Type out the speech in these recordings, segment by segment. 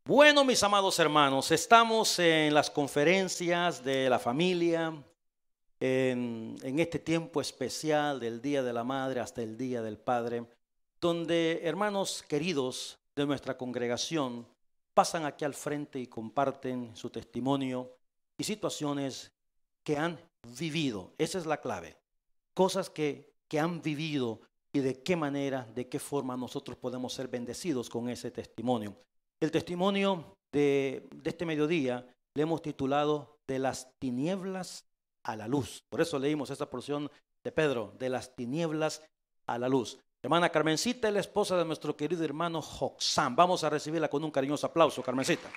Bueno, mis amados hermanos, estamos en las conferencias de la familia, en este tiempo especial del Día de la Madre hasta el Día del Padre, donde hermanos queridos de nuestra congregación pasan aquí al frente y comparten su testimonio y situaciones que han vivido. Esa es la clave, cosas que han vivido y de qué manera, de qué forma nosotros podemos ser bendecidos con ese testimonio. El testimonio de este mediodía le hemos titulado De las tinieblas a la luz. Por eso leímos esta porción de Pedro, de las tinieblas a la luz. Hermana Carmencita es la esposa de nuestro querido hermano Joxán. Vamos a recibirla con un cariñoso aplauso, Carmencita.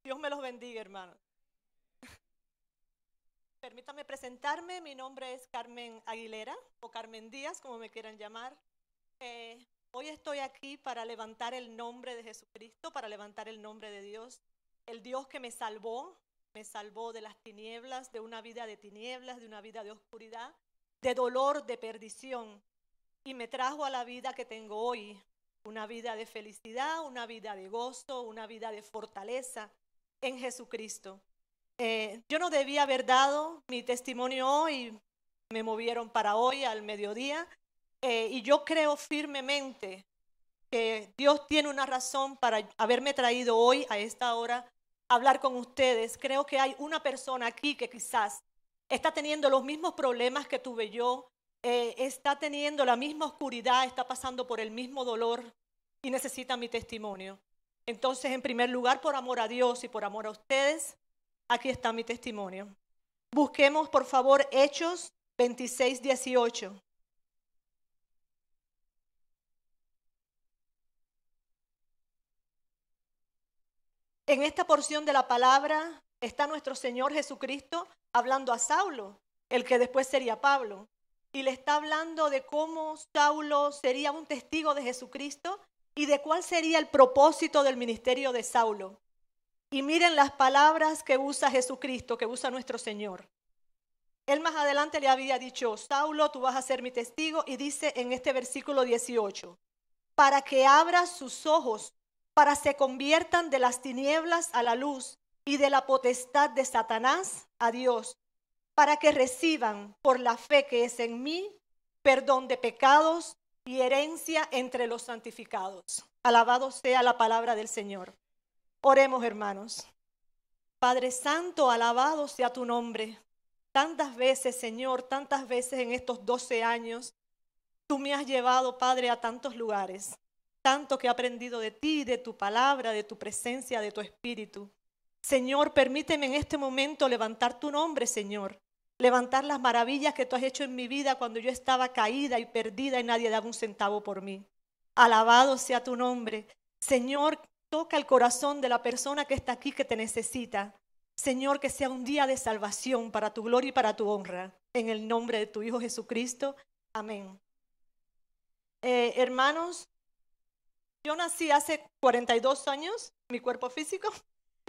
Dios me los bendiga, hermanos. Permítame presentarme, mi nombre es Carmen Aguilera o Carmen Díaz, como me quieran llamar. Hoy estoy aquí para levantar el nombre de Jesucristo, para levantar el nombre de Dios, el Dios que me salvó de las tinieblas, de una vida de tinieblas, de una vida de oscuridad, de dolor, de perdición, y me trajo a la vida que tengo hoy, una vida de felicidad, una vida de gozo, una vida de fortaleza en Jesucristo. Yo no debía haber dado mi testimonio hoy, me movieron para hoy al mediodía, y yo creo firmemente que Dios tiene una razón para haberme traído hoy a esta hora a hablar con ustedes. Creo que hay una persona aquí que quizás está teniendo los mismos problemas que tuve yo, está teniendo la misma oscuridad, está pasando por el mismo dolor y necesita mi testimonio. Entonces, en primer lugar, por amor a Dios y por amor a ustedes, aquí está mi testimonio. Busquemos, por favor, Hechos 26:18. En esta porción de la palabra está nuestro Señor Jesucristo hablando a Saulo, el que después sería Pablo, y le está hablando de cómo Saulo sería un testigo de Jesucristo y de cuál sería el propósito del ministerio de Saulo. Y miren las palabras que usa Jesucristo, que usa nuestro Señor. Él más adelante le había dicho: Saulo, tú vas a ser mi testigo, y dice en este versículo 18, para que abras sus ojos, para se conviertan de las tinieblas a la luz y de la potestad de Satanás a Dios, para que reciban por la fe que es en mí perdón de pecados y herencia entre los santificados. Alabado sea la palabra del Señor. Oremos, hermanos. Padre Santo, alabado sea tu nombre. Tantas veces, Señor, tantas veces en estos 12 años, tú me has llevado, Padre, a tantos lugares. Tanto que he aprendido de ti, de tu palabra, de tu presencia, de tu espíritu. Señor, permíteme en este momento levantar tu nombre, Señor. Levantar las maravillas que tú has hecho en mi vida cuando yo estaba caída y perdida y nadie daba un centavo por mí. Alabado sea tu nombre. Señor, toca el corazón de la persona que está aquí, que te necesita. Señor, que sea un día de salvación para tu gloria y para tu honra. En el nombre de tu Hijo Jesucristo. Amén. Hermanos, yo nací hace 42 años, mi cuerpo físico,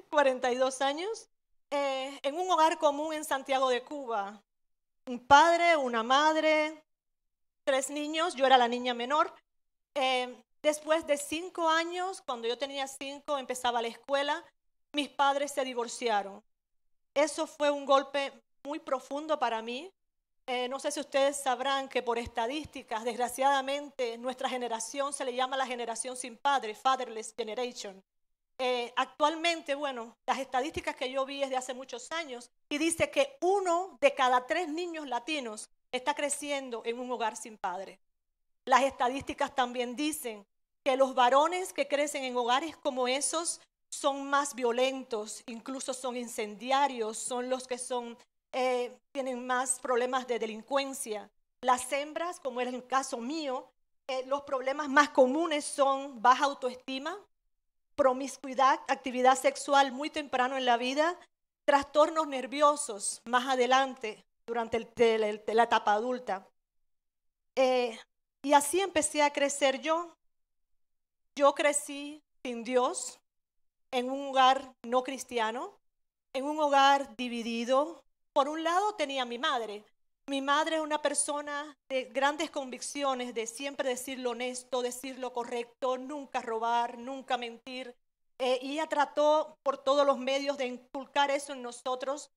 42 años, en un hogar común en Santiago de Cuba. Un padre, una madre, 3 niños, yo era la niña menor. Después de 5 años, cuando yo tenía 5, empezaba la escuela, mis padres se divorciaron. Eso fue un golpe muy profundo para mí. No sé si ustedes sabrán que por estadísticas, desgraciadamente, nuestra generación se le llama la generación sin padre, fatherless generation. Actualmente, bueno, las estadísticas que yo vi es de hace muchos años y dice que 1 de cada 3 niños latinos está creciendo en un hogar sin padre. Las estadísticas también dicen que los varones que crecen en hogares como esos son más violentos, incluso son incendiarios, son los que tienen más problemas de delincuencia. Las hembras, como era el caso mío, los problemas más comunes son baja autoestima, promiscuidad, actividad sexual muy temprano en la vida, trastornos nerviosos más adelante durante la etapa adulta. Y así empecé a crecer yo. Yo crecí sin Dios, en un hogar no cristiano, en un hogar dividido. Por un lado tenía a mi madre, Mi madre es una persona de grandes convicciones, de siempre decir lo honesto, decir lo correcto, nunca robar, nunca mentir. Y ella trató por todos los medios de inculcar eso en nosotros.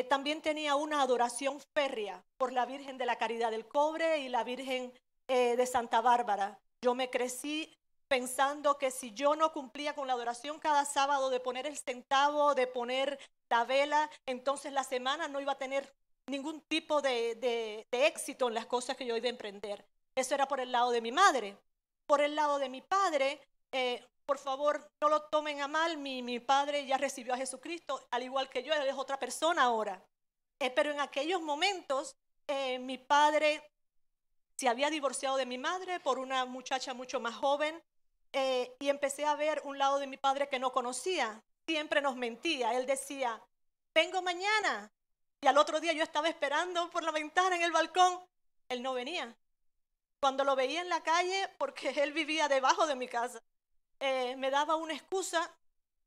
También tenía una adoración férrea por la Virgen de la Caridad del Cobre y la Virgen de Santa Bárbara. Yo me crecí pensando que si yo no cumplía con la adoración cada sábado de poner el centavo, de poner la vela, entonces la semana no iba a tener ningún tipo de éxito en las cosas que yo iba a emprender. Eso era por el lado de mi madre. Por el lado de mi padre, por favor, no lo tomen a mal, mi padre ya recibió a Jesucristo, al igual que yo, él es otra persona ahora. Pero en aquellos momentos, mi padre se había divorciado de mi madre por una muchacha mucho más joven, y empecé a ver un lado de mi padre que no conocía. Siempre nos mentía. Él decía, vengo mañana. Y al otro día yo estaba esperando por la ventana en el balcón. Él no venía. Cuando lo veía en la calle, porque él vivía debajo de mi casa, me daba una excusa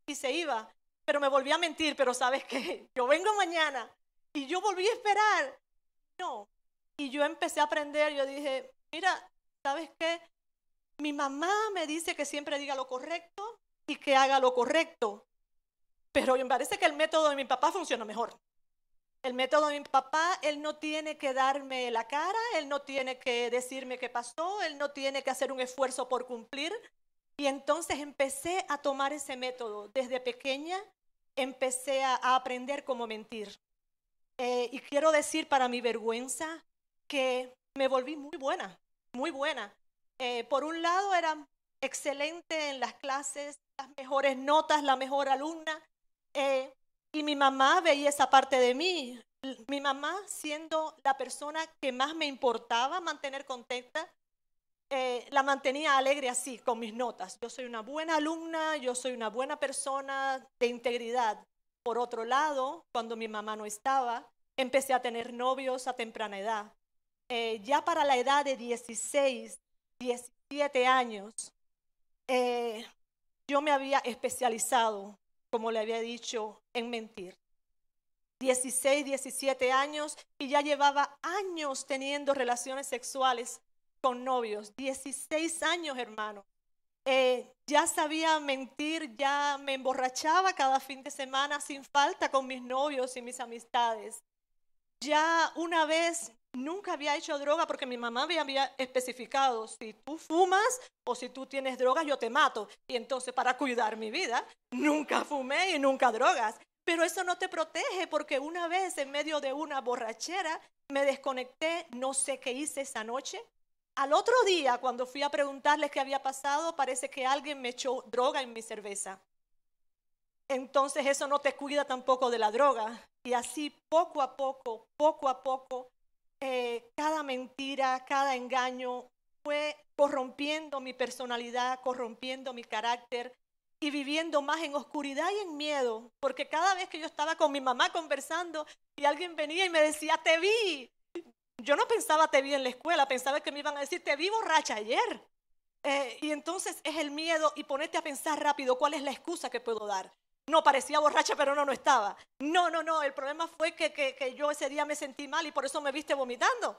y se iba. Pero me volvía a mentir, pero ¿sabes qué? Yo vengo mañana. Y yo volví a esperar. No. Y yo empecé a aprender. Yo dije, mira, ¿sabes qué? Mi mamá me dice que siempre diga lo correcto y que haga lo correcto. Pero me parece que el método de mi papá funciona mejor. El método de mi papá, él no tiene que darme la cara, él no tiene que decirme qué pasó, él no tiene que hacer un esfuerzo por cumplir. Y entonces empecé a tomar ese método. Desde pequeña empecé a aprender cómo mentir. Y quiero decir para mi vergüenza que me volví muy buena, muy buena. Por un lado era excelente en las clases, las mejores notas, la mejor alumna. Y mi mamá veía esa parte de mí. Mi mamá, siendo la persona que más me importaba mantener contenta, la mantenía alegre así, con mis notas. Yo soy una buena alumna, yo soy una buena persona de integridad. Por otro lado, cuando mi mamá no estaba, empecé a tener novios a temprana edad. Ya para la edad de 16, 17 años, yo me había especializado, como le había dicho, en mentir. 16, 17 años y ya llevaba años teniendo relaciones sexuales con novios. 16 años, hermano. Ya sabía mentir, ya me emborrachaba cada fin de semana sin falta con mis novios y mis amistades. Ya una vez nunca había hecho droga porque mi mamá me había especificado, si tú fumas o si tú tienes drogas, yo te mato. Y entonces para cuidar mi vida, nunca fumé y nunca drogas. Pero eso no te protege porque una vez en medio de una borrachera me desconecté, no sé qué hice esa noche. Al otro día, cuando fui a preguntarles qué había pasado, parece que alguien me echó droga en mi cerveza. Entonces eso no te cuida tampoco de la droga. Y así poco a poco, cada mentira, cada engaño fue corrompiendo mi personalidad, corrompiendo mi carácter y viviendo más en oscuridad y en miedo. Porque cada vez que yo estaba con mi mamá conversando y alguien venía y me decía, te vi. Yo no pensaba te vi en la escuela, pensaba que me iban a decir, te vi borracha ayer. Y entonces es el miedo y ponerte a pensar rápido cuál es la excusa que puedo dar. No, parecía borracha, pero no estaba. No, el problema fue que yo ese día me sentí mal y por eso me viste vomitando.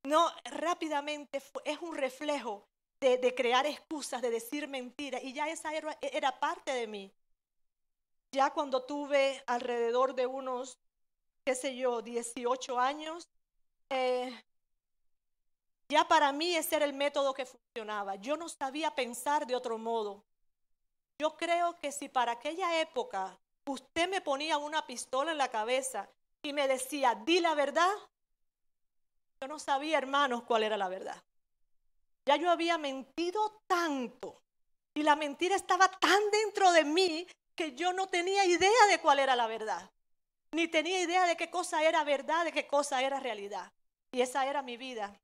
No, rápidamente es un reflejo de crear excusas, de decir mentiras, y ya esa era parte de mí. Ya cuando tuve alrededor de unos, 18 años, ya para mí ese era el método que funcionaba. Yo no sabía pensar de otro modo. Yo creo que si para aquella época usted me ponía una pistola en la cabeza y me decía, di la verdad, yo no sabía, hermanos, cuál era la verdad. Ya yo había mentido tanto y la mentira estaba tan dentro de mí que yo no tenía idea de cuál era la verdad. Ni tenía idea de qué cosa era verdad, de qué cosa era realidad. Y esa era mi vida.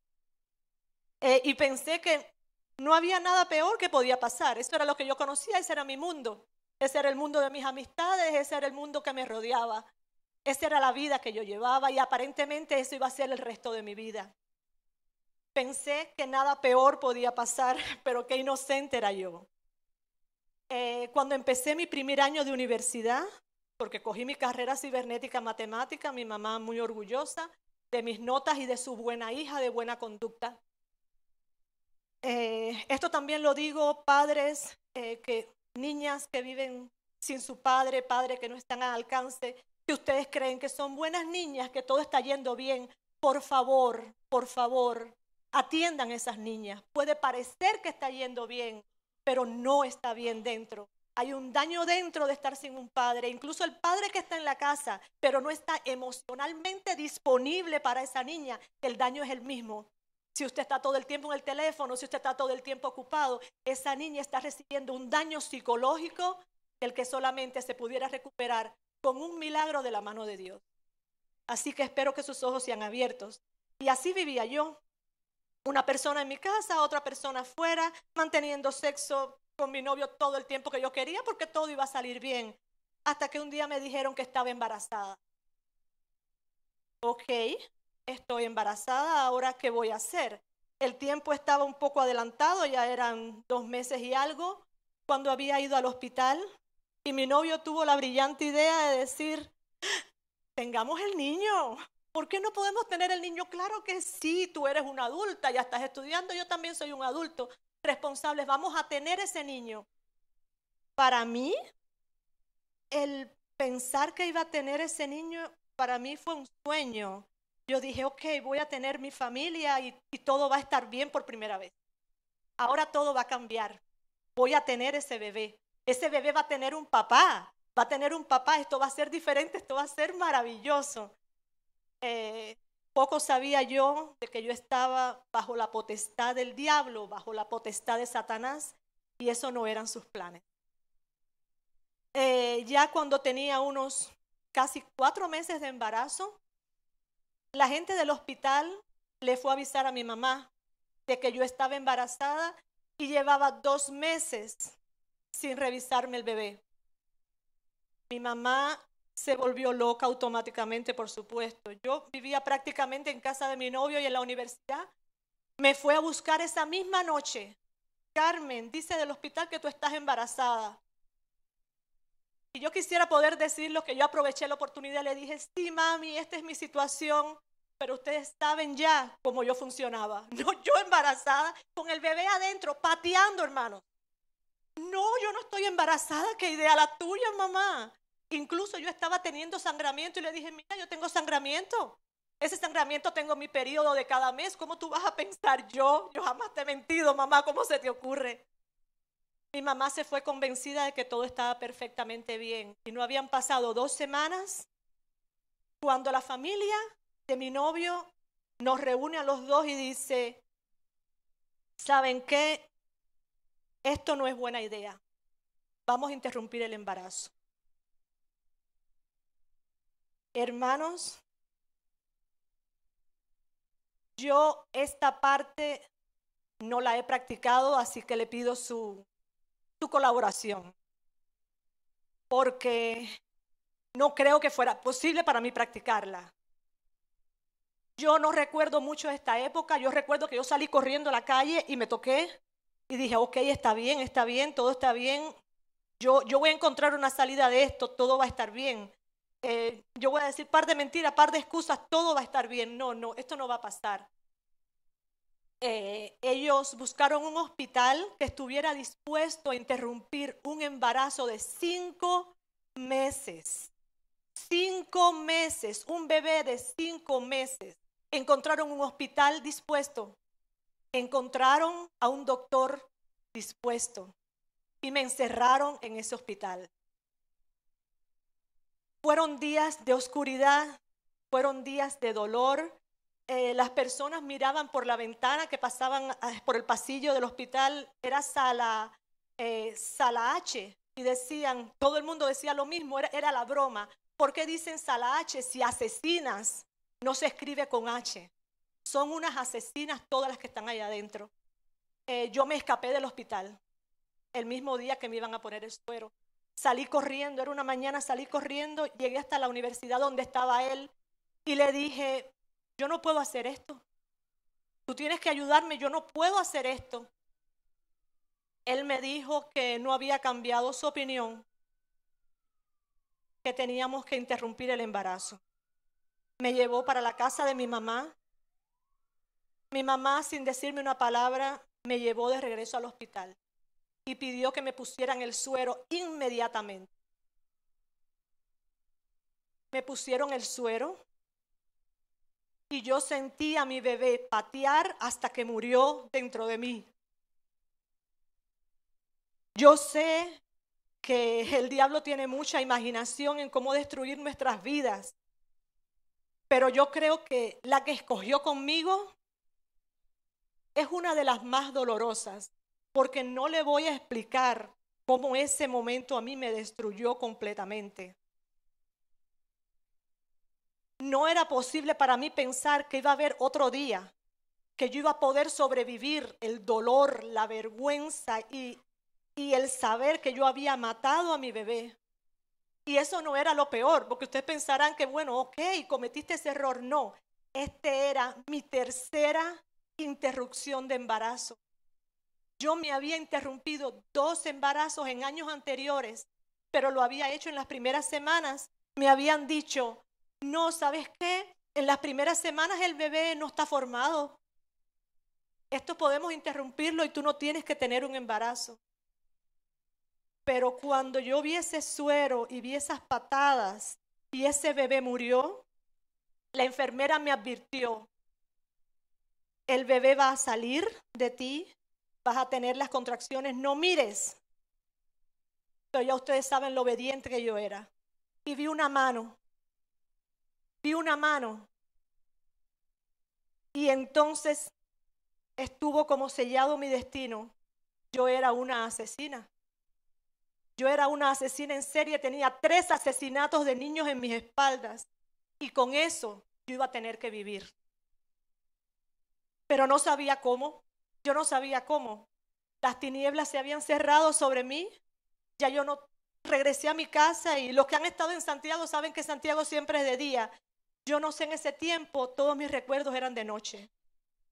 Y pensé que no había nada peor que podía pasar. Eso era lo que yo conocía, ese era mi mundo. Ese era el mundo de mis amistades, ese era el mundo que me rodeaba. Esa era la vida que yo llevaba y aparentemente eso iba a ser el resto de mi vida. Pensé que nada peor podía pasar, pero qué inocente era yo. Cuando empecé mi primer año de universidad, porque cogí mi carrera cibernética matemática, mi mamá muy orgullosa, de mis notas y de su buena hija, de buena conducta. Esto también lo digo, padres, niñas que viven sin su padre, padres que no están al alcance, que ustedes creen que son buenas niñas, que todo está yendo bien. Por favor, atiendan a esas niñas. Puede parecer que está yendo bien, pero no está bien dentro. Hay un daño dentro de estar sin un padre. Incluso el padre que está en la casa, pero no está emocionalmente disponible para esa niña, el daño es el mismo. Si usted está todo el tiempo en el teléfono, si usted está todo el tiempo ocupado, esa niña está recibiendo un daño psicológico del que solamente se pudiera recuperar con un milagro de la mano de Dios. Así que espero que sus ojos sean abiertos. Y así vivía yo. Una persona en mi casa, otra persona afuera, manteniendo sexo con mi novio todo el tiempo que yo quería porque todo iba a salir bien. Hasta que un día me dijeron que estaba embarazada. Ok, estoy embarazada, ¿ahora qué voy a hacer? El tiempo estaba un poco adelantado, ya eran 2 meses y algo, cuando había ido al hospital y mi novio tuvo la brillante idea de decir, tengamos el niño. ¿Por qué no podemos tener el niño? Claro que sí, tú eres una adulta, ya estás estudiando, yo también soy un adulto responsable, vamos a tener ese niño. Para mí, el pensar que iba a tener ese niño, para mí fue un sueño. Yo dije, ok, voy a tener mi familia y todo va a estar bien por primera vez. Ahora todo va a cambiar. Voy a tener ese bebé. Ese bebé va a tener un papá. Va a tener un papá. Esto va a ser diferente. Esto va a ser maravilloso. Poco sabía yo de que yo estaba bajo la potestad del diablo, bajo la potestad de Satanás, y eso no eran sus planes. Ya cuando tenía unos casi 4 meses de embarazo, la gente del hospital le fue a avisar a mi mamá de que yo estaba embarazada y llevaba 2 meses sin revisarme el bebé. Mi mamá se volvió loca automáticamente, por supuesto. Yo vivía prácticamente en casa de mi novio y en la universidad. Me fue a buscar esa misma noche. Carmen, dice del hospital que tú estás embarazada. Y yo quisiera poder decirlo, que yo aproveché la oportunidad, le dije, sí, mami, esta es mi situación, pero ustedes saben ya cómo yo funcionaba. No, yo embarazada, con el bebé adentro, pateando, hermanos. No, yo no estoy embarazada, qué idea la tuya, mamá. Incluso yo estaba teniendo sangramiento y le dije, mira, yo tengo sangramiento. Ese sangramiento tengo mi periodo de cada mes. ¿Cómo tú vas a pensar yo? Yo jamás te he mentido, mamá, ¿cómo se te ocurre? Mi mamá se fue convencida de que todo estaba perfectamente bien. Y no habían pasado 2 semanas cuando la familia de mi novio nos reúne a los dos y dice, ¿saben qué? Esto no es buena idea. Vamos a interrumpir el embarazo. Hermanos, yo esta parte no la he practicado, así que le pido su colaboración, porque no creo que fuera posible para mí practicarla. Yo no recuerdo mucho esta época. Yo recuerdo que yo salí corriendo a la calle y me toqué y dije, ok, está bien, todo está bien. Yo voy a encontrar una salida de esto, todo va a estar bien. Yo voy a decir par de mentiras, par de excusas, todo va a estar bien. No, esto no va a pasar. Ellos buscaron un hospital que estuviera dispuesto a interrumpir un embarazo de 5 meses. 5 meses, un bebé de 5 meses. Encontraron un hospital dispuesto. Encontraron a un doctor dispuesto. Y me encerraron en ese hospital. Fueron días de oscuridad, fueron días de dolor. Las personas miraban por la ventana que pasaban por el pasillo del hospital, era sala H, y decían, todo el mundo decía lo mismo, era la broma. ¿Por qué dicen sala H si asesinas no se escribe con H? Son unas asesinas todas las que están allá adentro. Yo me escapé del hospital el mismo día que me iban a poner el suero. Salí corriendo, era una mañana, salí corriendo, llegué hasta la universidad donde estaba él y le dije, yo no puedo hacer esto. Tú tienes que ayudarme, yo no puedo hacer esto. Él me dijo que no había cambiado su opinión, que teníamos que interrumpir el embarazo. me llevó para la casa de mi mamá. Mi mamá, sin decirme una palabra, me llevó de regreso al hospital y pidió que me pusieran el suero inmediatamente. Me pusieron el suero y yo sentí a mi bebé patear hasta que murió dentro de mí. Yo sé que el diablo tiene mucha imaginación en cómo destruir nuestras vidas, pero yo creo que la que escogió conmigo es una de las más dolorosas, porque no le voy a explicar cómo ese momento a mí me destruyó completamente. No era posible para mí pensar que iba a haber otro día, que yo iba a poder sobrevivir el dolor, la vergüenza y el saber que yo había matado a mi bebé. Y eso no era lo peor, porque ustedes pensarán que, bueno, ok, cometiste ese error. No, este era mi tercera interrupción de embarazo. Yo me había interrumpido 2 embarazos en años anteriores, pero lo había hecho en las primeras semanas. Me habían dicho, no, ¿sabes qué? En las primeras semanas el bebé no está formado. Esto podemos interrumpirlo y tú no tienes que tener un embarazo. Pero cuando yo vi ese suero y vi esas patadas y ese bebé murió, la enfermera me advirtió, el bebé va a salir de ti, vas a tener las contracciones, no mires. Pero ya ustedes saben lo obediente que yo era. Y vi una mano. Y entonces estuvo como sellado mi destino. Yo era una asesina. Yo era una asesina en serie, tenía 3 asesinatos de niños en mis espaldas. Y con eso yo iba a tener que vivir. Pero no sabía cómo. Yo no sabía cómo. Las tinieblas se habían cerrado sobre mí. Ya yo no regresé a mi casa y los que han estado en Santiago saben que Santiago siempre es de día. Yo no sé, en ese tiempo todos mis recuerdos eran de noche.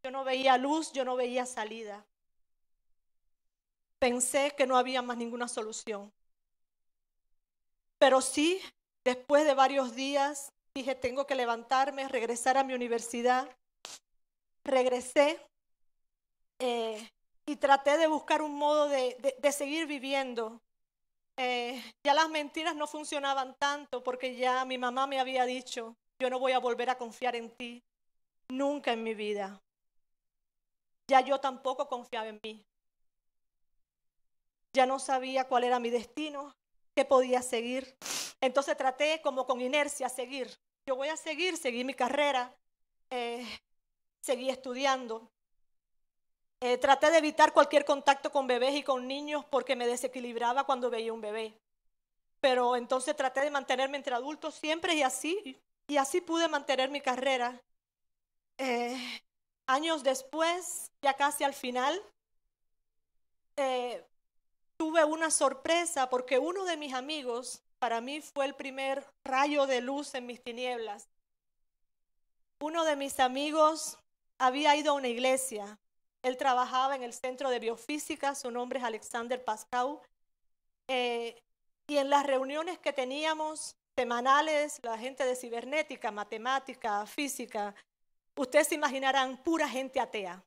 Yo no veía luz, yo no veía salida. Pensé que no había más ninguna solución. Pero sí, después de varios días, dije, tengo que levantarme, regresar a mi universidad. Regresé y traté de buscar un modo de seguir viviendo. Ya las mentiras no funcionaban tanto porque ya mi mamá me había dicho, yo no voy a volver a confiar en ti, nunca en mi vida. Ya yo tampoco confiaba en mí. Ya no sabía cuál era mi destino, qué podía seguir. Entonces traté como con inercia seguir. Yo voy a seguí mi carrera, seguí estudiando. Traté de evitar cualquier contacto con bebés y con niños porque me desequilibraba cuando veía un bebé. Pero entonces traté de mantenerme entre adultos siempre y así pude mantener mi carrera. Años después, ya casi al final, tuve una sorpresa porque uno de mis amigos, para mí fue el primer rayo de luz en mis tinieblas. Uno de mis amigos había ido a una iglesia. Él trabajaba en el centro de biofísica, su nombre es Alexander Pascau. Y en las reuniones que teníamos semanales, la gente de cibernética, matemática, física, ustedes se imaginarán pura gente atea.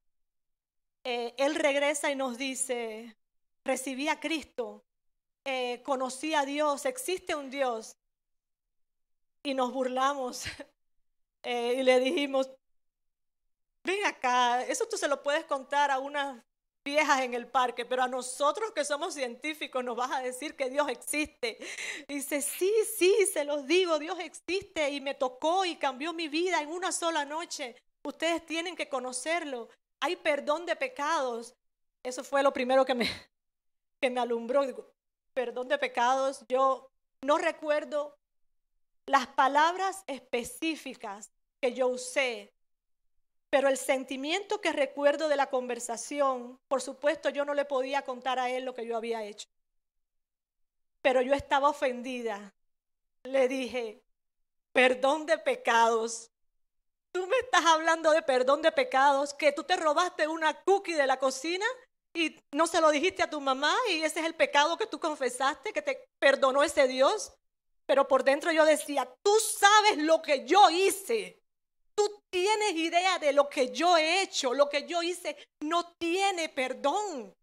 Él regresa y nos dice, recibí a Cristo, conocí a Dios, existe un Dios. Y nos burlamos y le dijimos, ven acá, eso tú se lo puedes contar a unas viejas en el parque, pero a nosotros que somos científicos nos vas a decir que Dios existe. Y dice, sí, se los digo, Dios existe y me tocó y cambió mi vida en una sola noche. Ustedes tienen que conocerlo. Hay perdón de pecados. Eso fue lo primero que me alumbró. Digo, perdón de pecados. Yo no recuerdo las palabras específicas que yo usé, pero el sentimiento que recuerdo de la conversación, por supuesto yo no le podía contar a él lo que yo había hecho. Pero yo estaba ofendida. Le dije, perdón de pecados. Tú me estás hablando de perdón de pecados, que tú te robaste una cookie de la cocina y no se lo dijiste a tu mamá y ese es el pecado que tú confesaste, que te perdonó ese Dios. Pero por dentro yo decía, tú sabes lo que yo hice. Tú tienes idea de lo que yo he hecho. Lo que yo hice no tiene perdón.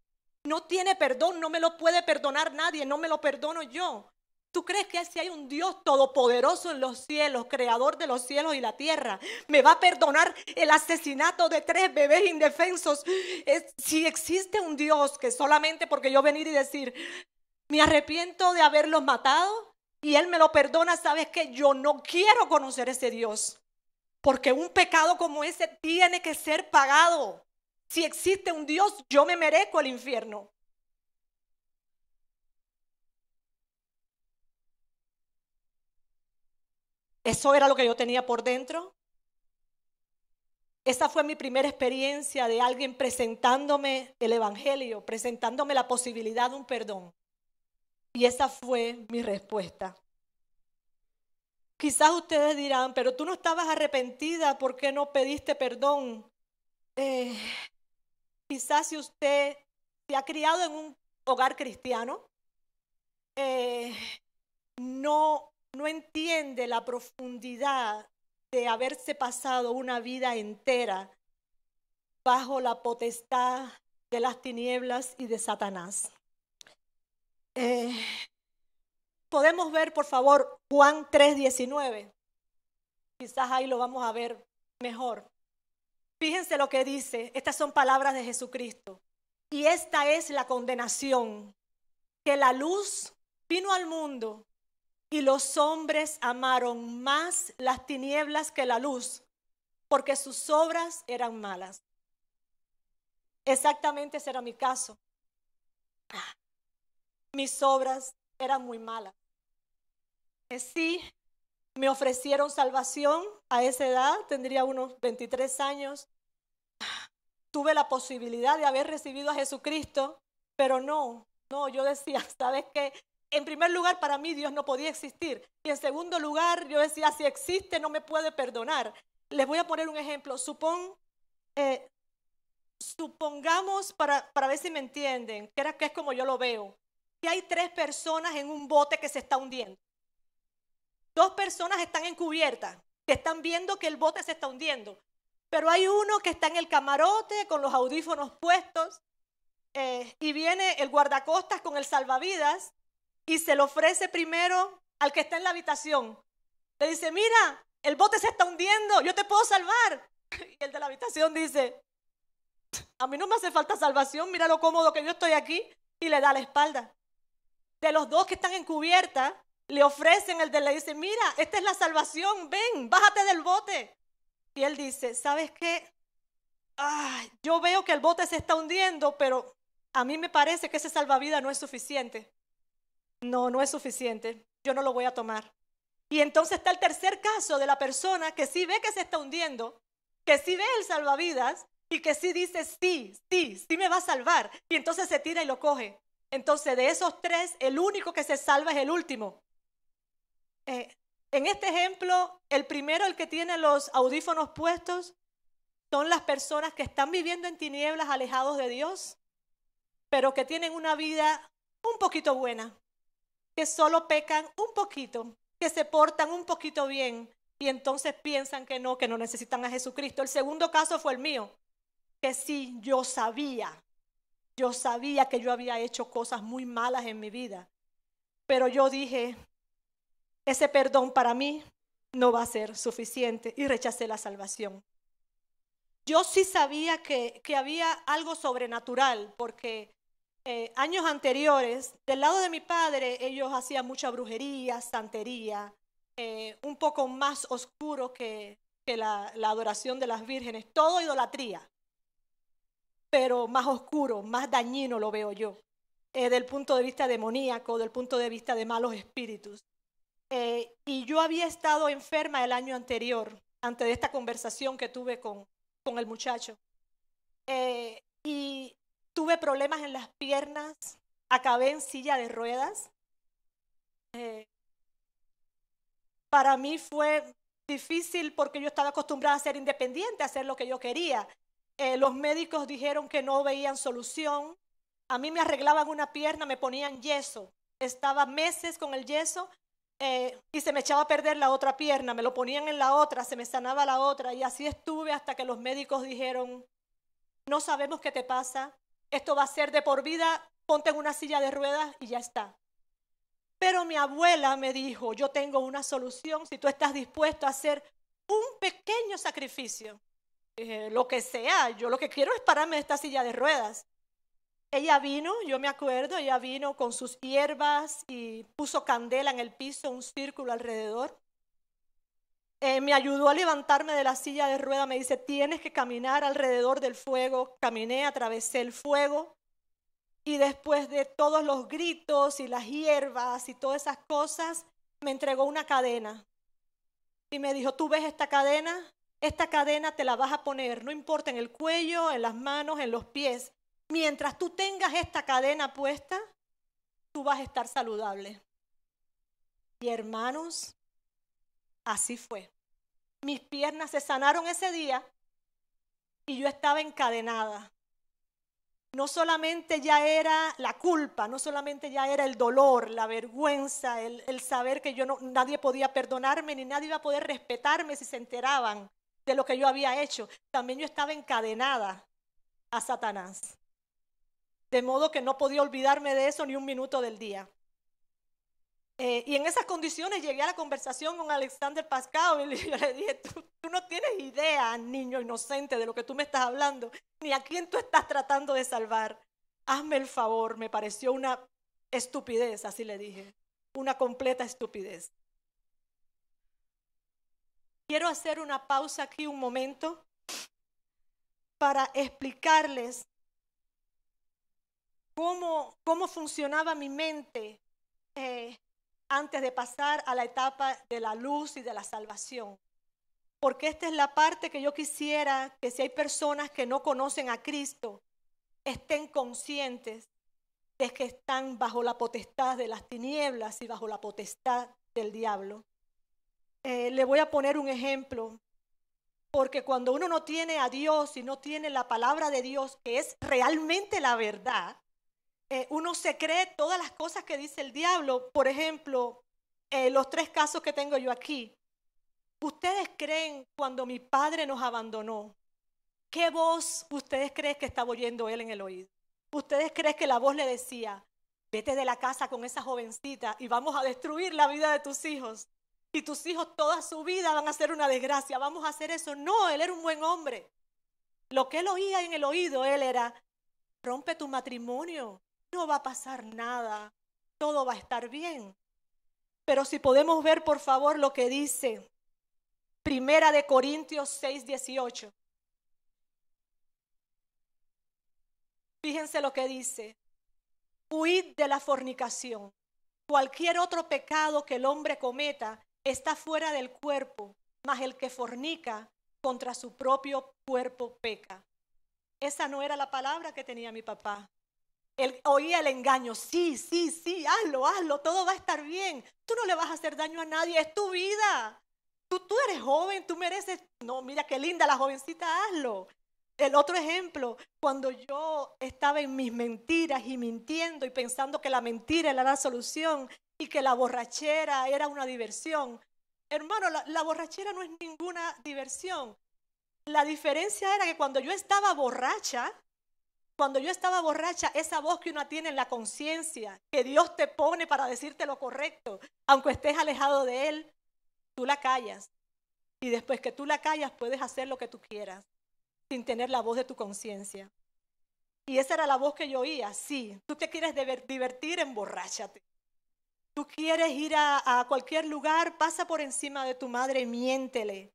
No tiene perdón, no me lo puede perdonar nadie, no me lo perdono yo. ¿Tú crees que si hay un Dios todopoderoso en los cielos, creador de los cielos y la tierra, me va a perdonar el asesinato de 3 bebés indefensos? Si existe un Dios que solamente porque yo venir y decir, me arrepiento de haberlos matado y Él me lo perdona, ¿sabes qué? Yo no quiero conocer ese Dios, porque un pecado como ese tiene que ser pagado. Si existe un Dios, yo me merezco el infierno. Eso era lo que yo tenía por dentro. Esa fue mi primera experiencia de alguien presentándome el evangelio, presentándome la posibilidad de un perdón. Y esa fue mi respuesta. Quizás ustedes dirán, pero tú no estabas arrepentida, ¿por qué no pediste perdón? Quizás si usted se ha criado en un hogar cristiano, no entiende la profundidad de haberse pasado una vida entera bajo la potestad de las tinieblas y de Satanás. Podemos ver, por favor, Juan 3:19. Quizás ahí lo vamos a ver mejor. Fíjense lo que dice. Estas son palabras de Jesucristo. Y esta es la condenación, que la luz vino al mundo y los hombres amaron más las tinieblas que la luz, porque sus obras eran malas. Exactamente ese era mi caso. Mis obras eran muy malas. Sí, me ofrecieron salvación a esa edad, tendría unos 23 años. Tuve la posibilidad de haber recibido a Jesucristo, pero no, yo decía, ¿sabes qué? En primer lugar, para mí Dios no podía existir. Y en segundo lugar, yo decía, si existe, no me puede perdonar. Les voy a poner un ejemplo. Supongamos, para ver si me entienden, que es como yo lo veo, que hay 3 personas en un bote que se está hundiendo. 2 personas están encubiertas, que están viendo que el bote se está hundiendo. Pero hay uno que está en el camarote con los audífonos puestos y viene el guardacostas con el salvavidas y se lo ofrece primero al que está en la habitación. Le dice, mira, el bote se está hundiendo, yo te puedo salvar. Y el de la habitación dice, a mí no me hace falta salvación, mira lo cómodo que yo estoy aquí, y le da la espalda. De los 2 que están encubiertas, le ofrecen, le dice, mira, esta es la salvación, ven, bájate del bote. Y él dice, ¿sabes qué? Yo veo que el bote se está hundiendo, pero a mí me parece que ese salvavidas no es suficiente. No es suficiente, yo no lo voy a tomar. Y entonces está el tercer caso de la persona que sí ve que se está hundiendo, que sí ve el salvavidas y que sí dice, sí me va a salvar. Y entonces se tira y lo coge. Entonces de esos 3, el único que se salva es el último. En este ejemplo, el primero, el que tiene los audífonos puestos, son las personas que están viviendo en tinieblas, alejados de Dios, pero que tienen una vida un poquito buena, que solo pecan un poquito, que se portan un poquito bien y entonces piensan que no necesitan a Jesucristo. El segundo caso fue el mío, que sí, yo sabía que yo había hecho cosas muy malas en mi vida, pero yo dije, ese perdón para mí no va a ser suficiente y rechacé la salvación. Yo sí sabía que había algo sobrenatural porque años anteriores, del lado de mi padre, ellos hacían mucha brujería, santería, un poco más oscuro que la adoración de las vírgenes, todo idolatría, pero más oscuro, más dañino lo veo yo, del punto de vista demoníaco, del punto de vista de malos espíritus. Y yo había estado enferma el año anterior, antes de esta conversación que tuve con el muchacho. Y tuve problemas en las piernas, acabé en silla de ruedas. Para mí fue difícil porque yo estaba acostumbrada a ser independiente, a hacer lo que yo quería. Los médicos dijeron que no veían solución. A mí me arreglaban una pierna, me ponían yeso. Estaba meses con el yeso. y se me echaba a perder la otra pierna, me lo ponían en la otra, se me sanaba la otra, y así estuve hasta que los médicos dijeron, no sabemos qué te pasa, esto va a ser de por vida, ponte en una silla de ruedas y ya está. Pero mi abuela me dijo, yo tengo una solución si tú estás dispuesto a hacer un pequeño sacrificio. Dije, lo que sea, yo lo que quiero es pararme de esta silla de ruedas. Ella vino, yo me acuerdo, ella vino con sus hierbas y puso candela en el piso, un círculo alrededor. Me ayudó a levantarme de la silla de ruedas, me dice, tienes que caminar alrededor del fuego. Caminé, atravesé el fuego. Y después de todos los gritos y las hierbas y todas esas cosas, me entregó una cadena. Y me dijo, ¿tú ves esta cadena? Esta cadena te la vas a poner, no importa en el cuello, en las manos, en los pies. Mientras tú tengas esta cadena puesta, tú vas a estar saludable. Y hermanos, así fue. Mis piernas se sanaron ese día y yo estaba encadenada. No solamente ya era la culpa, no solamente ya era el dolor, la vergüenza, el saber que nadie podía perdonarme ni nadie iba a poder respetarme si se enteraban de lo que yo había hecho. También yo estaba encadenada a Satanás. De modo que no podía olvidarme de eso ni un minuto del día. Y en esas condiciones llegué a la conversación con Alexander Pascal y yo le dije, tú no tienes idea, niño inocente, de lo que tú me estás hablando, ni a quién tú estás tratando de salvar. Hazme el favor, me pareció una estupidez, así le dije, una completa estupidez. Quiero hacer una pausa aquí un momento para explicarles cómo funcionaba mi mente antes de pasar a la etapa de la luz y de la salvación. Porque esta es la parte que yo quisiera que si hay personas que no conocen a Cristo, estén conscientes de que están bajo la potestad de las tinieblas y bajo la potestad del diablo. Le voy a poner un ejemplo, porque cuando uno no tiene a Dios y no tiene la palabra de Dios, que es realmente la verdad, uno se cree todas las cosas que dice el diablo. Por ejemplo, los 3 casos que tengo yo aquí. ¿Ustedes creen cuando mi padre nos abandonó? ¿Qué voz ustedes creen que estaba oyendo él en el oído? ¿Ustedes creen que la voz le decía, vete de la casa con esa jovencita y vamos a destruir la vida de tus hijos? Y tus hijos toda su vida van a ser una desgracia, vamos a hacer eso. No, él era un buen hombre. Lo que él oía en el oído, él era, rompe tu matrimonio. No va a pasar nada, todo va a estar bien. Pero si podemos ver, por favor, lo que dice Primera de Corintios 6:18. Fíjense lo que dice. Huid de la fornicación. Cualquier otro pecado que el hombre cometa está fuera del cuerpo, mas el que fornica contra su propio cuerpo peca. Esa no era la palabra que tenía mi papá. Él oía el engaño, sí, hazlo, todo va a estar bien. Tú no le vas a hacer daño a nadie, es tu vida. Tú eres joven, tú mereces, no, mira qué linda la jovencita, hazlo. El otro ejemplo, cuando yo estaba en mis mentiras y mintiendo y pensando que la mentira era la solución y que la borrachera era una diversión. Hermano, la borrachera no es ninguna diversión. La diferencia era que cuando yo estaba borracha, esa voz que uno tiene en la conciencia, que Dios te pone para decirte lo correcto, aunque estés alejado de Él, tú la callas. Y después que tú la callas, puedes hacer lo que tú quieras, sin tener la voz de tu conciencia. Y esa era la voz que yo oía. Sí, tú te quieres divertir, emborráchate. Tú quieres ir a cualquier lugar, pasa por encima de tu madre y miéntele.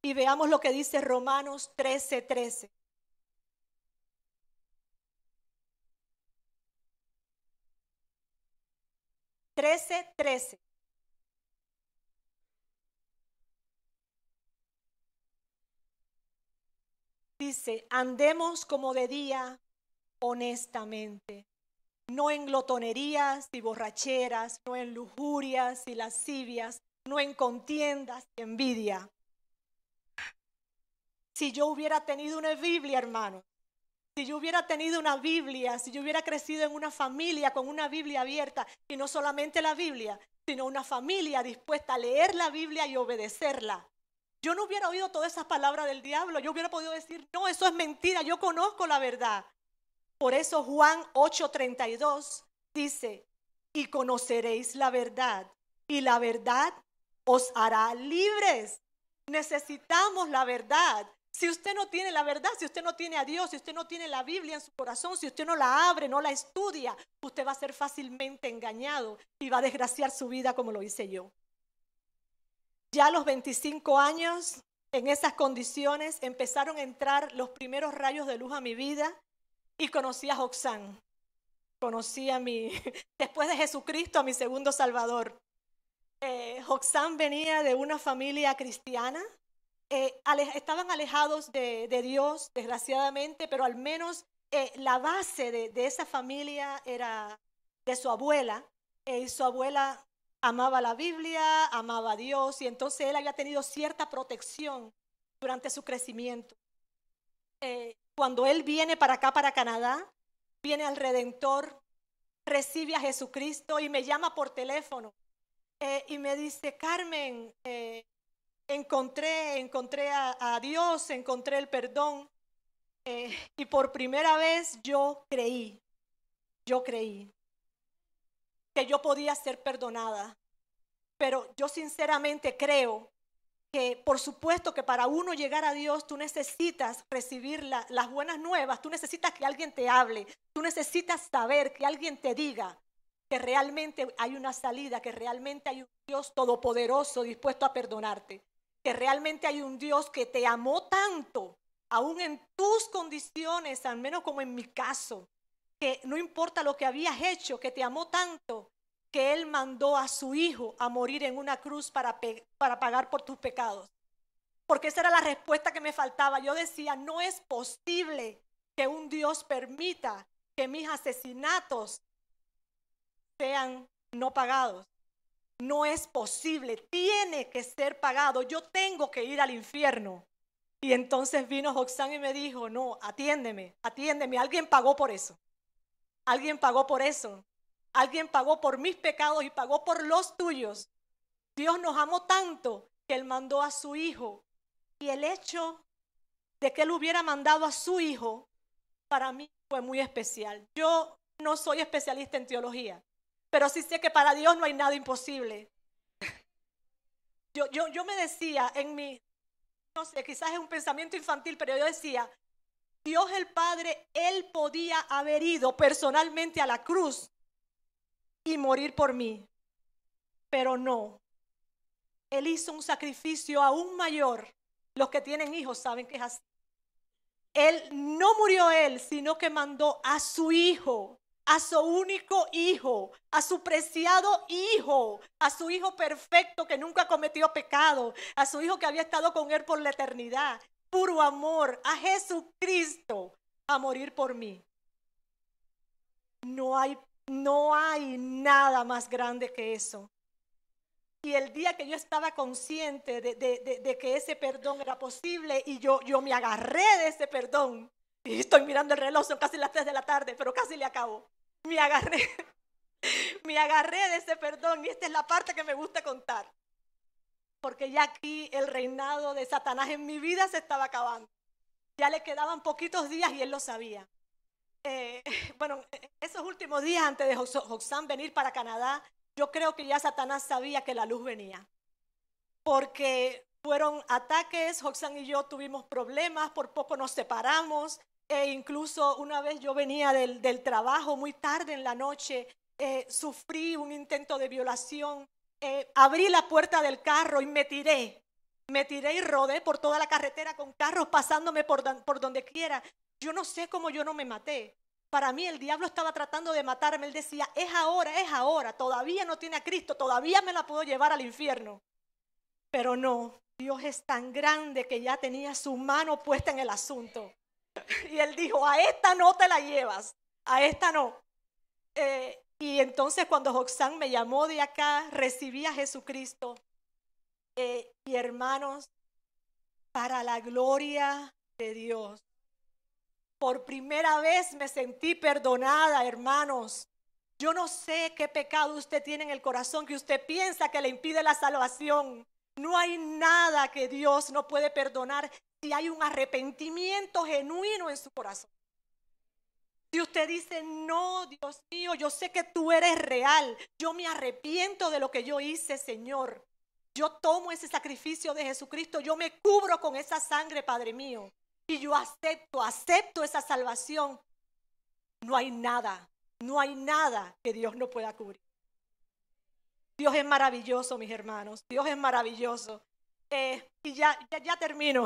Y veamos lo que dice Romanos 13:13. 13:13. Dice, andemos como de día honestamente, no en glotonerías y borracheras, no en lujurias y lascivias, no en contiendas y envidia. Si yo hubiera tenido una Biblia, hermano, si yo hubiera tenido una Biblia, si yo hubiera crecido en una familia con una Biblia abierta, y no solamente la Biblia, sino una familia dispuesta a leer la Biblia y obedecerla. Yo no hubiera oído todas esas palabras del diablo. Yo hubiera podido decir, no, eso es mentira, yo conozco la verdad. Por eso Juan 8:32 dice, y conoceréis la verdad, y la verdad os hará libres. Necesitamos la verdad. Si usted no tiene la verdad, si usted no tiene a Dios, si usted no tiene la Biblia en su corazón, si usted no la abre, no la estudia, usted va a ser fácilmente engañado y va a desgraciar su vida como lo hice yo. Ya a los 25 años, en esas condiciones, empezaron a entrar los primeros rayos de luz a mi vida y conocí a Roxanne. Conocí después de Jesucristo, a mi segundo Salvador. Roxanne venía de una familia cristiana. Estaban alejados de Dios, desgraciadamente, pero al menos la base de esa familia era de su abuela. Y su abuela amaba la Biblia, amaba a Dios, y entonces él había tenido cierta protección durante su crecimiento. Cuando él viene para acá, para Canadá, viene al Redentor, recibe a Jesucristo y me llama por teléfono y me dice, Carmen, encontré a Dios, encontré el perdón, y por primera vez yo creí que yo podía ser perdonada. Pero yo sinceramente creo que por supuesto que para uno llegar a Dios tú necesitas recibir las buenas nuevas, tú necesitas que alguien te hable, tú necesitas saber, que alguien te diga que realmente hay una salida, que realmente hay un Dios todopoderoso dispuesto a perdonarte, que realmente hay un Dios que te amó tanto, aún en tus condiciones, al menos como en mi caso, que no importa lo que habías hecho, que te amó tanto, que Él mandó a su Hijo a morir en una cruz para pagar por tus pecados. Porque esa era la respuesta que me faltaba. Yo decía, no es posible que un Dios permita que mis asesinatos sean no pagados. No es posible, tiene que ser pagado. Yo tengo que ir al infierno. Y entonces vino Roxanne y me dijo, no, atiéndeme, alguien pagó por eso. Alguien pagó por eso. Alguien pagó por mis pecados y pagó por los tuyos. Dios nos amó tanto que Él mandó a su Hijo. Y el hecho de que Él hubiera mandado a su Hijo, para mí fue muy especial. Yo no soy especialista en teología, pero sí sé que para Dios no hay nada imposible. Yo me decía no sé, quizás es un pensamiento infantil, pero yo decía, Dios el Padre, Él podía haber ido personalmente a la cruz y morir por mí, pero no. Él hizo un sacrificio aún mayor. Los que tienen hijos saben que es así. Él no murió él, sino que mandó a su Hijo, a su único Hijo, a su preciado Hijo, a su Hijo perfecto que nunca cometió pecado, a su Hijo que había estado con Él por la eternidad, puro amor, a Jesucristo, a morir por mí. No hay nada más grande que eso. Y el día que yo estaba consciente de que ese perdón era posible y yo me agarré de ese perdón, y estoy mirando el reloj, son casi las 3 de la tarde, pero casi le acabo. Me agarré de ese perdón, y esta es la parte que me gusta contar. Porque ya aquí el reinado de Satanás en mi vida se estaba acabando. Ya le quedaban poquitos días y él lo sabía. Bueno, esos últimos días antes de Roxanne venir para Canadá, yo creo que ya Satanás sabía que la luz venía. Porque fueron ataques, Roxanne y yo tuvimos problemas, por poco nos separamos. Incluso una vez yo venía del trabajo muy tarde en la noche, sufrí un intento de violación. Abrí la puerta del carro y me tiré y rodé por toda la carretera con carros pasándome por donde quiera. Yo no sé cómo yo no me maté. Para mí el diablo estaba tratando de matarme. Él decía, es ahora, todavía no tiene a Cristo, todavía me la puedo llevar al infierno. Pero no, Dios es tan grande que ya tenía su mano puesta en el asunto. Y Él dijo, a esta no te la llevas, a esta no. Y entonces cuando Roxanne me llamó de acá, recibí a Jesucristo. Y hermanos, para la gloria de Dios, por primera vez me sentí perdonada, hermanos. Yo no sé qué pecado usted tiene en el corazón que usted piensa que le impide la salvación. No hay nada que Dios no puede perdonar si hay un arrepentimiento genuino en su corazón. Si usted dice, no, Dios mío, yo sé que tú eres real. Yo me arrepiento de lo que yo hice, Señor. Yo tomo ese sacrificio de Jesucristo. Yo me cubro con esa sangre, Padre mío. Y yo acepto esa salvación. No hay nada que Dios no pueda cubrir. Dios es maravilloso, mis hermanos. Dios es maravilloso. Y ya termino.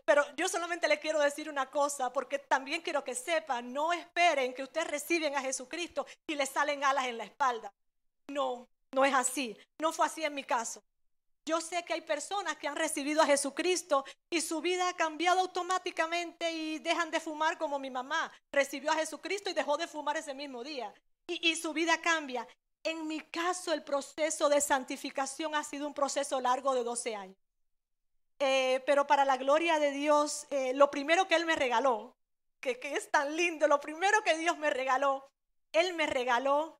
Pero yo solamente le quiero decir una cosa, porque también quiero que sepan, no esperen que ustedes reciben a Jesucristo y les salen alas en la espalda. No es así. No fue así en mi caso. Yo sé que hay personas que han recibido a Jesucristo y su vida ha cambiado automáticamente y dejan de fumar, como mi mamá recibió a Jesucristo y dejó de fumar ese mismo día. Y su vida cambia. En mi caso, el proceso de santificación ha sido un proceso largo de 12 años. Pero para la gloria de Dios, lo primero que Él me regaló, que es tan lindo, lo primero que Dios me regaló, Él me regaló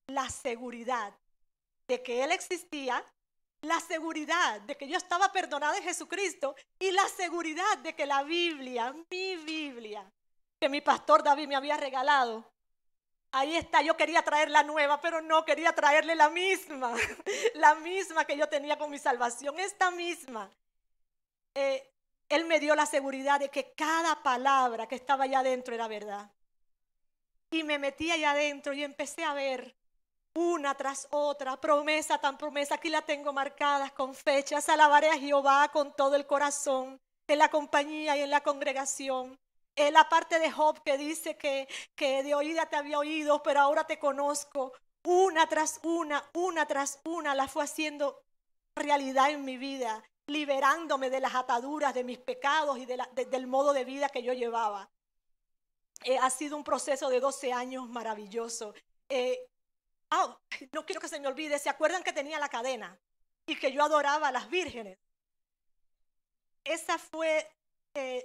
la seguridad de que Él existía, la seguridad de que yo estaba perdonada en Jesucristo y la seguridad de que la Biblia, mi Biblia, que mi pastor David me había regalado, ahí está. Yo quería traer la nueva, pero no, quería traerle la misma que yo tenía con mi salvación, esta misma. Él me dio la seguridad de que cada palabra que estaba allá adentro era verdad. Y me metí allá adentro y empecé a ver una tras otra, promesa tras promesa. Aquí la tengo marcadas con fechas. Alabaré a Jehová con todo el corazón, en la compañía y en la congregación. La parte de Job que dice que de oída te había oído, pero ahora te conozco. Una tras una, la fue haciendo realidad en mi vida, liberándome de las ataduras de mis pecados y del modo de vida que yo llevaba. Ha sido un proceso de 12 años maravilloso. No quiero que se me olvide, ¿se acuerdan que tenía la cadena y que yo adoraba a las vírgenes? Esa fue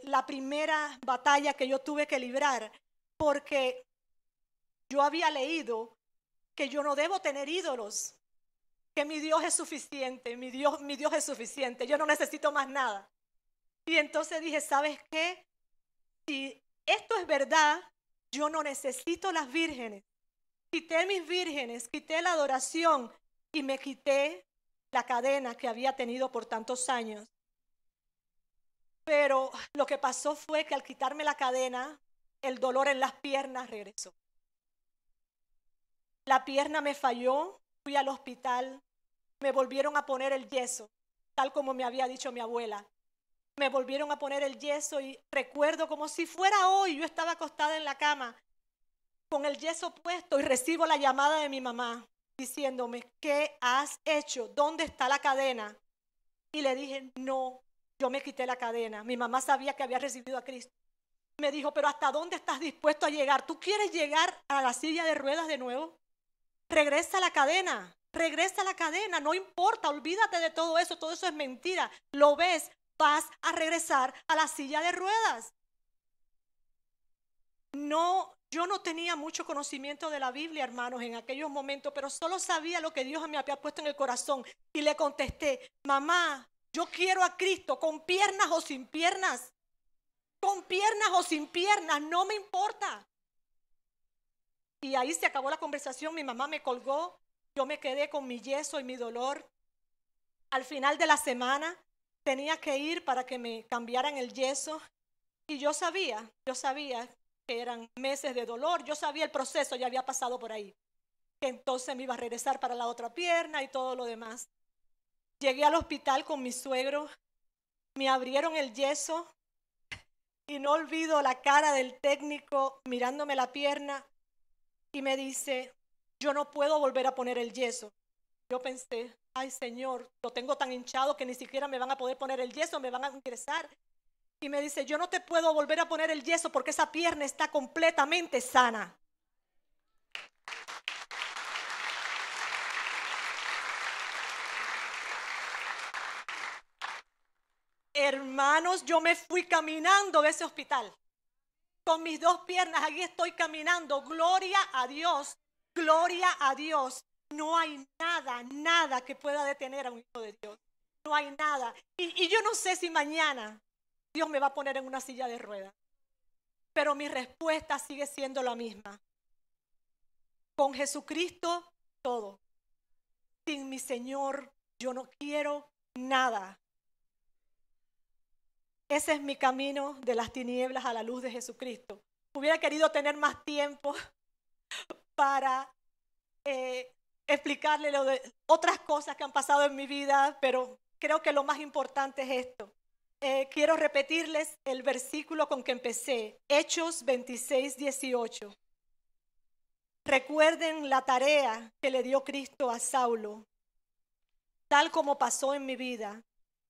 la primera batalla que yo tuve que librar, porque yo había leído que yo no debo tener ídolos, que mi Dios es suficiente, mi Dios es suficiente, yo no necesito más nada. Y entonces dije, ¿sabes qué? Si esto es verdad, yo no necesito las vírgenes. Quité mis vírgenes, quité la adoración y me quité la cadena que había tenido por tantos años. Pero lo que pasó fue que al quitarme la cadena, el dolor en las piernas regresó. La pierna me falló, fui al hospital, me volvieron a poner el yeso, tal como me había dicho mi abuela. Me volvieron a poner el yeso y recuerdo como si fuera hoy, yo estaba acostada en la cama con el yeso puesto y recibo la llamada de mi mamá diciéndome, ¿qué has hecho? ¿Dónde está la cadena? Y le dije, no, yo me quité la cadena. Mi mamá sabía que había recibido a Cristo. Me dijo, pero ¿hasta dónde estás dispuesto a llegar? ¿Tú quieres llegar a la silla de ruedas de nuevo? Regresa a la cadena, no importa, olvídate de todo eso es mentira. Lo ves, vas a regresar a la silla de ruedas. No, yo no tenía mucho conocimiento de la Biblia, hermanos, en aquellos momentos, pero solo sabía lo que Dios me había puesto en el corazón. Y le contesté, mamá, yo quiero a Cristo con piernas o sin piernas. Con piernas o sin piernas, no me importa. Y ahí se acabó la conversación, mi mamá me colgó, yo me quedé con mi yeso y mi dolor. Al final de la semana tenía que ir para que me cambiaran el yeso y yo sabía que eran meses de dolor, yo sabía el proceso, ya había pasado por ahí. Entonces me iba a regresar para la otra pierna y todo lo demás. Llegué al hospital con mi suegro, me abrieron el yeso y no olvido la cara del técnico mirándome la pierna y me dice, yo no puedo volver a poner el yeso. Yo pensé, ay Señor, lo tengo tan hinchado que ni siquiera me van a poder poner el yeso, me van a ingresar. Y me dice, yo no te puedo volver a poner el yeso porque esa pierna está completamente sana. Hermanos, yo me fui caminando de ese hospital. Con mis dos piernas, aquí estoy caminando. Gloria a Dios. Gloria a Dios. No hay nada que pueda detener a un hijo de Dios. No hay nada. Y yo no sé si mañana Dios me va a poner en una silla de ruedas. Pero mi respuesta sigue siendo la misma. Con Jesucristo, todo. Sin mi Señor, yo no quiero nada. Ese es mi camino de las tinieblas a la luz de Jesucristo. Hubiera querido tener más tiempo para explicarle otras cosas que han pasado en mi vida, pero creo que lo más importante es esto. Quiero repetirles el versículo con que empecé, Hechos 26, 18. Recuerden la tarea que le dio Cristo a Saulo, tal como pasó en mi vida.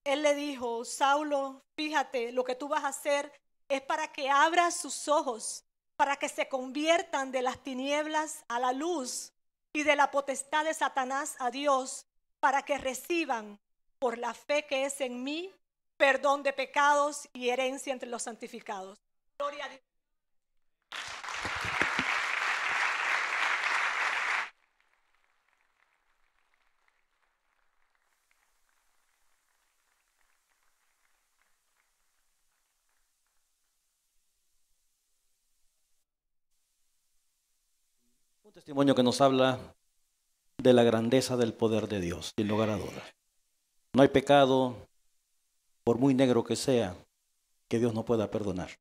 Él le dijo, Saulo, fíjate, lo que tú vas a hacer es para que abras sus ojos, para que se conviertan de las tinieblas a la luz y de la potestad de Satanás a Dios, para que reciban por la fe que es en mí, perdón de pecados y herencia entre los santificados. Gloria a Dios. Un testimonio que nos habla de la grandeza del poder de Dios, sin lugar a dudas. No hay pecado, por muy negro que sea, que Dios no pueda perdonar.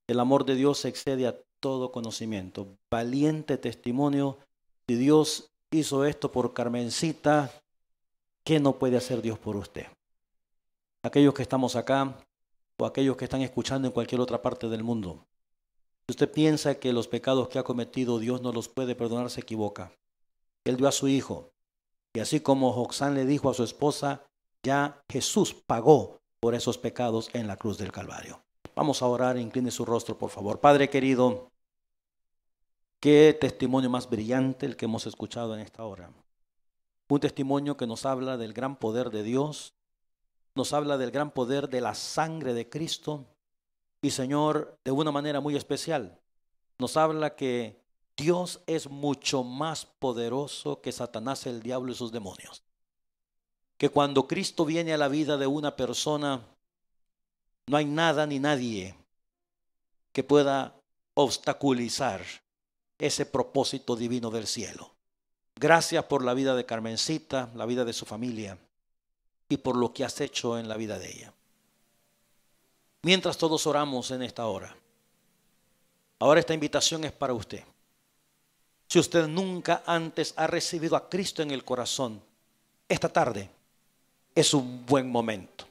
El amor de Dios excede a todo conocimiento. Valiente testimonio. Si Dios hizo esto por Carmencita, ¿qué no puede hacer Dios por usted? Aquellos que estamos acá o aquellos que están escuchando en cualquier otra parte del mundo. Si usted piensa que los pecados que ha cometido Dios no los puede perdonar, se equivoca. Él dio a su hijo. Y así como Joxán le dijo a su esposa, ya Jesús pagó por esos pecados en la cruz del Calvario. Vamos a orar, incline su rostro, por favor. Padre querido, qué testimonio más brillante el que hemos escuchado en esta hora. Un testimonio que nos habla del gran poder de Dios, nos habla del gran poder de la sangre de Cristo y, Señor, de una manera muy especial, nos habla que Dios es mucho más poderoso que Satanás, el diablo y sus demonios. Que cuando Cristo viene a la vida de una persona, no hay nada ni nadie que pueda obstaculizar ese propósito divino del cielo. Gracias por la vida de Carmencita, la vida de su familia y por lo que has hecho en la vida de ella. Mientras todos oramos en esta hora, ahora esta invitación es para usted. Si usted nunca antes ha recibido a Cristo en el corazón, esta tarde es un buen momento.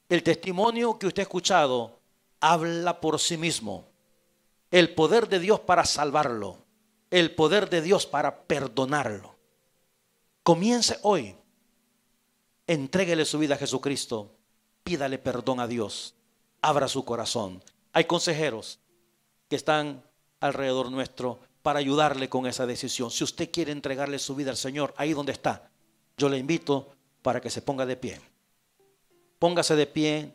El testimonio que usted ha escuchado habla por sí mismo. El poder de Dios para salvarlo, el poder de Dios para perdonarlo. Comience hoy. Entréguele su vida a Jesucristo. Pídale perdón a Dios. Abra su corazón. Hay consejeros que están alrededor nuestro para ayudarle con esa decisión. Si usted quiere entregarle su vida al Señor, ahí donde está, yo le invito para que se ponga de pie. Póngase de pie,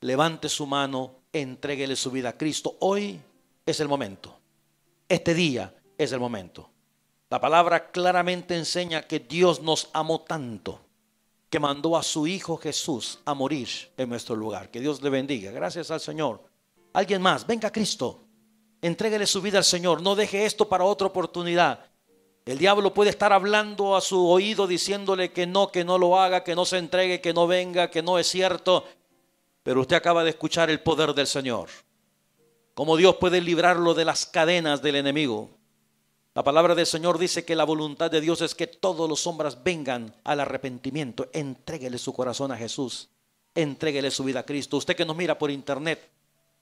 levante su mano, entréguele su vida a Cristo. Hoy es el momento. Este día es el momento. La palabra claramente enseña que Dios nos amó tanto que mandó a su Hijo Jesús a morir en nuestro lugar. Que Dios le bendiga. Gracias al Señor. Alguien más, venga a Cristo. Entréguele su vida al Señor. No deje esto para otra oportunidad. El diablo puede estar hablando a su oído diciéndole que no lo haga, que no se entregue, que no venga, que no es cierto. Pero usted acaba de escuchar el poder del Señor. Cómo Dios puede librarlo de las cadenas del enemigo. La palabra del Señor dice que la voluntad de Dios es que todos los hombres vengan al arrepentimiento. Entréguele su corazón a Jesús. Entréguele su vida a Cristo. Usted que nos mira por internet,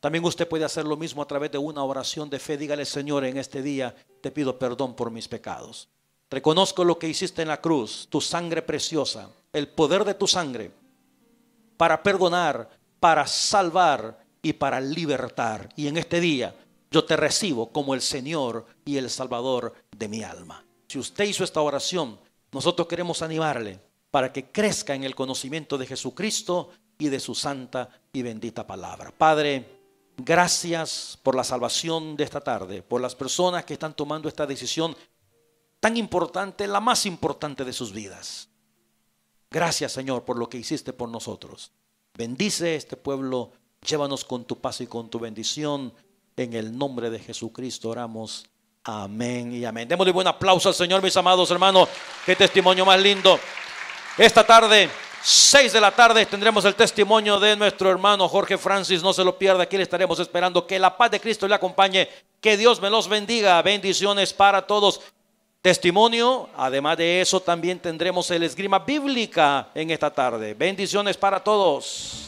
también usted puede hacer lo mismo a través de una oración de fe. Dígale: Señor, en este día te pido perdón por mis pecados. Reconozco lo que hiciste en la cruz, tu sangre preciosa, el poder de tu sangre para perdonar, para salvar y para libertar. Y en este día yo te recibo como el Señor y el Salvador de mi alma. Si usted hizo esta oración, nosotros queremos animarle para que crezca en el conocimiento de Jesucristo y de su santa y bendita palabra. Padre, gracias por la salvación de esta tarde, por las personas que están tomando esta decisión tan importante, la más importante de sus vidas. Gracias, Señor, por lo que hiciste por nosotros. Bendice este pueblo, llévanos con tu paz y con tu bendición. En el nombre de Jesucristo oramos. Amén y amén. Démosle buen aplauso al Señor, mis amados hermanos. Qué testimonio más lindo. Esta tarde, 6 de la tarde, tendremos el testimonio de nuestro hermano Jorge Francis. No se lo pierda, aquí le estaremos esperando. Que la paz de Cristo le acompañe. Que Dios me los bendiga. Bendiciones para todos. Testimonio, además de eso también tendremos el esgrima bíblica en esta tarde. Bendiciones para todos.